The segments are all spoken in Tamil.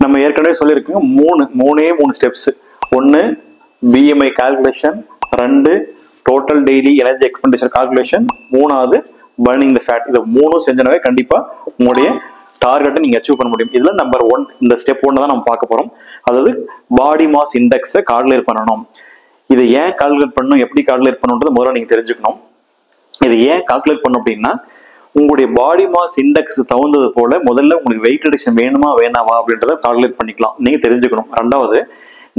நம்ம ஏற்கனவே சொல்லியிருக்கோங்க மூணே ஸ்டெப்ஸ். ஒன்று BMI calculation, 2 total daily energy expenditure calculation, 3வது பர்னிங் த ஃபேட். இதை 3 செஞ்சனாவே கண்டிப்பா உங்களுடைய டார்கெட்டை நீங்க அச்சீவ் பண்ண முடியும். இதுல நம்பர் 1, இந்த ஸ்டெப் 1 தான் நம்ம பார்க்க போறோம். அதாவது பாடி மாஸ் இண்டெக்ஸை கால்குலேட் பண்ணணும். இதை ஏன் கால்குலேட் பண்ணணும், எப்படி கால்குலேட் பண்ணணுன்றது முதல்ல நீங்க தெரிஞ்சுக்கணும். இதை ஏன் கால்குலேட் பண்ணணும் அப்படின்னா, உங்களுடைய பாடி மாஸ் இண்டெக்ஸ் தகுந்தது போல முதல்ல உங்களுக்கு வெயிட் ரிடக்ஷன் வேணுமா வேணாவா அப்படின்றத கால்குலேட் பண்ணிக்கலாம். நீங்க தெரிஞ்சுக்கணும். 2வது,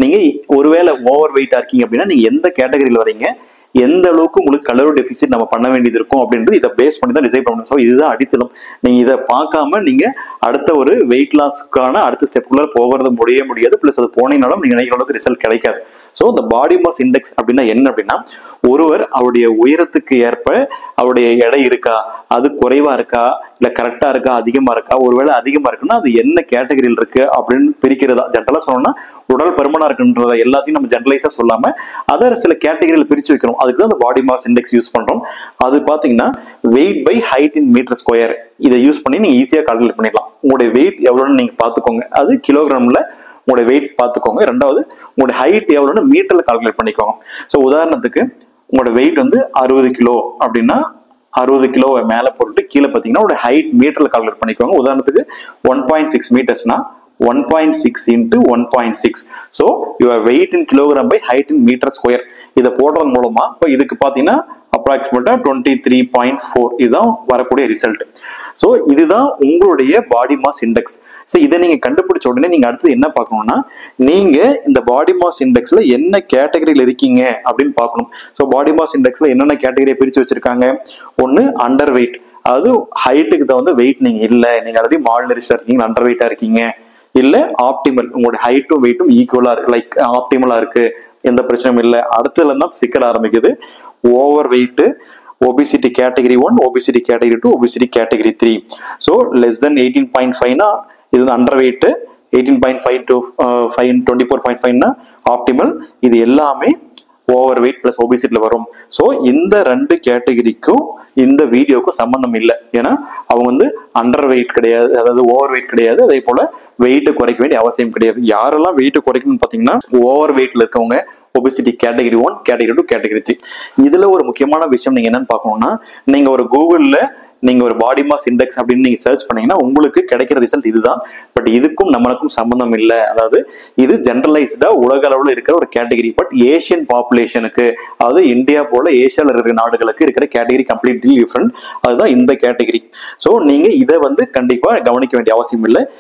நீங்க ஒருவேளை ஓவர் வெயிட்டா இருக்கீங்க அப்படின்னா நீங்க எந்த கேட்டகரியில் வரீங்க, எந்த அளவுக்கு உங்களுக்கு கலோரி டெபிசிட் நம்ம பண்ண வேண்டியது இருக்கும் அப்படின்றது இதை பேஸ் பண்ணி தான் டிசைட் பண்ணணும். ஸோ இதுதான் அடித்தளம். நீங்க இதை பார்க்காம நீங்க அடுத்த ஒரு வெயிட் லாஸ்க்கான அடுத்த ஸ்டெப்புக்குள்ள போகிறது முடியாது. பிளஸ் அது போனீங்கனாலும் நீங்க நினைக்கிற அளவுக்கு ரிசல்ட் கிடைக்காது. ஸோ இந்த பாடி மாஸ் இண்டெக்ஸ் அப்படின்னா என்ன அப்படின்னா, ஒருவர் அவருடைய உயரத்துக்கு ஏற்ப அவருடைய எடை இருக்கா, அது குறைவா இருக்கா, இல்ல கரெக்டா இருக்கா, அதிகமா இருக்கா, ஒருவேளை அதிகமா இருக்குன்னா அது என்ன கேட்டகரியில் இருக்கு அப்படின்னு பிரிக்கிறதா. ஜென்ரலா சொல்லணும்னா உடல் பருமனா இருக்குன்றத எல்லாத்தையும் நம்ம ஜென்ரலைஸா சொல்லாம அதை சில கேட்டகரியில் பிரிச்சு வைக்கிறோம். அதுக்கு தான் அந்த பாடி மாஸ் இண்டெக்ஸ் யூஸ் பண்றோம். அது பாத்தீங்கன்னா weight by height in metre square. இதை யூஸ் பண்ணி நீங்க ஈஸியா கால்குலேட் பண்ணிடலாம். உங்களுடைய வெயிட் எவ்வளோன்னு நீங்க பாத்துக்கோங்க. அது கிலோகிராம்ல உங்களுடைய வெயிட் பார்த்துக்கோங்க. 2வது உங்களுடைய ஹைட் எவ்வளோன்னு மீட்டர்ல கால்குலேட் பண்ணிக்கோங்க. ஸோ உதாரணத்துக்கு உங்களோட வெயிட் வந்து 60 கிலோ அப்படின்னா 60 கிலோவை மேலே போட்டுட்டு கீழே பார்த்தீங்கன்னா உங்களோட ஹைட் மீட்டர்ல கால்குலேட் பண்ணிக்கோங்க. உதாரணத்துக்கு 1.6 மீட்டர்ஸ்னா 1.6 into 1.6. So your weight in kilogram by height in metre square. இதை போடுறது மூலமா இப்போ இதுக்கு பார்த்தீங்கன்னா அப்ராக்சிமேட்டா 23.4 இதுதான் வரக்கூடிய ரிசல்ட். ஸோ இதுதான் உங்களுடைய பாடி மாஸ் இண்டெக்ஸ். ஸோ இதை நீங்க கண்டுபிடிச்ச உடனே நீங்க அடுத்தது என்ன பார்க்கணும்னா, நீங்க இந்த பாடி மாஸ் இண்டெக்ஸ்ல என்ன கேட்டகரியில் இருக்கீங்க அப்படின்னு பார்க்கணும். ஸோ பாடி மாஸ் இண்டெக்ஸ்ல என்னென்ன கேட்டகரியை பிரிச்சு வச்சிருக்காங்க. ஒன்று அண்டர் வெயிட், அதாவது ஹைட்டுக்கு தகுந்த வெயிட் நீங்க இல்லை, நீங்க ஆல்ரெடி மால்நரிஷா இருக்கீங்க, அண்டர் வெயிட்டா இருக்கீங்க. இல்ல ஆப்டிமல், உங்களோட ஹைட்டும் வெயிட்டும் ஈக்குவலா இருக்கு, லைக் ஆப்டிமலா இருக்கு, எந்த பிரச்சனையும் இல்லை. அடுத்ததுல தான் சிக்கல் ஆரம்பிக்குது. Over weight, obesity category 1, obesity category 2, obesity category 3. So less than 18.5 இது அண்டர் வெயிட், 18.5 to 24.5 ஆப்டிமல். இது எல்லாமே ஓவர் வெயிட் பிளஸ் ஒபிசிட்டில வரும். ஸோ இந்த 2 கேட்டகரிக்கும் இந்த வீடியோக்கும் சம்பந்தம் இல்லை. ஏன்னா அவங்க வந்து அண்டர் வெயிட் கிடையாது, அதாவது ஓவர் வெயிட் கிடையாது, அதே போல வெயிட்டை குறைக்க வேண்டிய அவசியம் கிடையாது. யாரெல்லாம் வெயிட்டை குறைக்கணும்னு பார்த்தீங்கன்னா, ஓவர் வெயிட்ல இருக்கவங்க ஒபிசிட்டி கேட்டகரி 1, கேட்டகரி 2, கேட்டகரி 3. இதுல ஒரு முக்கியமான விஷயம் நீங்க என்னன்னு பார்க்கணும்னா, நீங்க ஒரு கூகுள்ல நீங்க ஒரு பாடி மாஸ் இண்டெக்ஸ் அப்படின்னு நீங்க சர்ச் பண்ணீங்கன்னா உங்களுக்கு கிடைக்கிற ரிசல்ட் இதுதான். பட் இதுக்கும் நம்மளுக்கும் சம்பந்தம் இல்லை. அதாவது இது ஜெனரலைஸ்டா உலக அளவில் இருக்கிற ஒரு கேட்டகரி. பட் ஏசியன் பாப்புலேஷனுக்கு, அதாவது இந்தியா போல ஏசியாவில் இருக்கிற நாடுகளுக்கு இருக்கிற கேட்டகரி கம்ப்ளீட்லி டிஃப்ரெண்ட். அதுதான் இந்த கேட்டகரி. ஸோ நீங்க இதை வந்து கண்டிப்பா கவனிக்க வேண்டிய அவசியம் இல்லை.